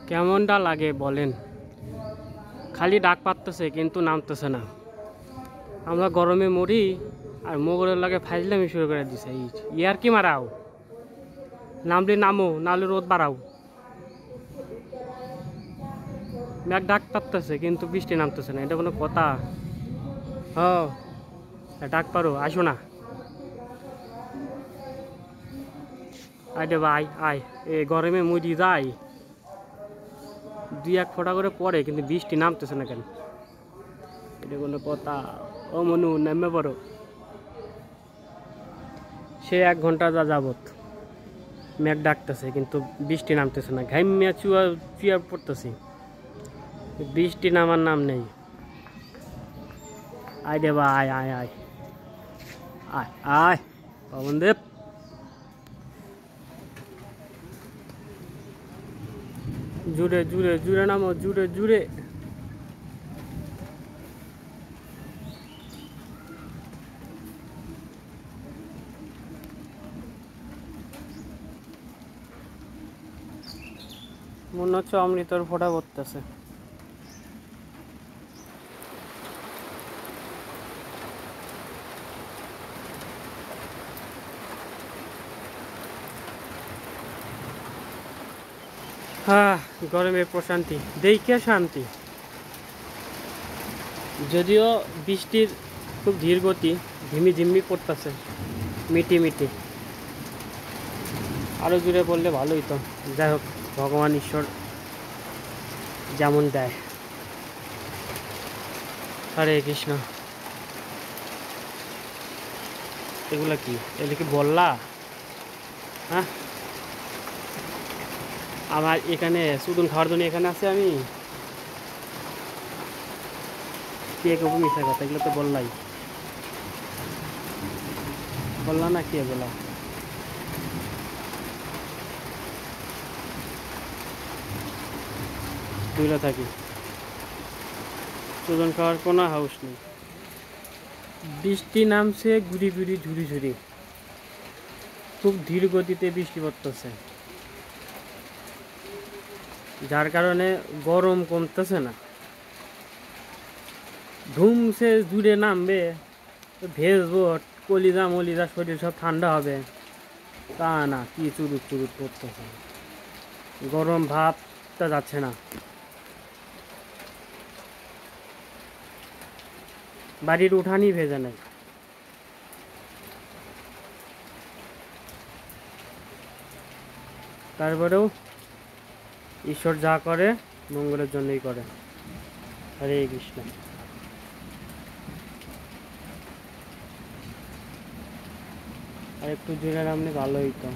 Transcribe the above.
কেমনটা লাগে বলেন? খালি ডাক পাততেছে কিন্তু নামতেছে না। আমরা গরমে মরি আর মোগলের লাগে ফাইজলামি শুরু করে দিছে। ইয়ার কি মারাও, নামলে নামো, নাহলে রোদ বাড়াও। মেঘ ডাক পাততেছে কিন্তু বৃষ্টি নামতেছে না, এটা কোনো কথা? ডাক পারো, আসো না। আয় রে ভাই আয়, এই গরমে মরি যাই। দুই এক ফোঁটা করে পড়ে কিন্তু বৃষ্টি নামতেছে না কেন? এটা কোনো কথা? ও মনু, নেমে পড়ো। সে 1 ঘন্টা যাবত মেঘ ডাকতেছে কিন্তু বৃষ্টি নামতেছে না। ঘাইমিয়া চুয়া পড়তেছি, বৃষ্টি নামার নাম নেই। আয় রে ভাই আয় আয় আয় আয় আয় পবনদেব। জুড়ে জুড়ে জুড়ে নামো, জুড়ে জুড়ে। মনে হচ্ছে অমৃতর ফোঁটা পড়তেছে। গরমে প্রশান্তি, দেখে শান্তি। যদিও বৃষ্টির খুব ধীর গতি, ঝিমি ঝিমি পড়তেছে, মিটি মিটি। আরও জুড়ে পড়লে ভালোই তো। যাই হোক, ভগবান ঈশ্বর যেমন দেয়। হরে কৃষ্ণ। এগুলা কি? এগুলো কি বললা? হ্যাঁ, আমার এখানে সুদুন খাওয়ার জন্য এখানে আছে। আমি কে কেউ মিশা কথা, এগুলো তো বললাই। বললা না, কে বলা? দূরে থাকি, সুদন খাওয়ার কোনো হাউস নেই। বৃষ্টি নামছে গুড়ি গুড়ি ঝুড়ি ঝুড়ি, খুব ধীর গতিতে বৃষ্টি পড়তেছে, যার কারণে গরম কমতেছে না। ধুমসে জুড়ে নামবে, ভেজবো, কলিজা মলিজা শরীর সব ঠান্ডা হবে, তা না, কি চুরুট চুরুট করতেছে। গরম ভাবটা যাচ্ছে না। বাড়ির উঠানই ভেজে নেয়। তারপরেও ঈশ্বর যা করে মঙ্গলের জন্যই করে। হরে কৃষ্ণ। আর একটু জোরে নামলে ভালো হইতো।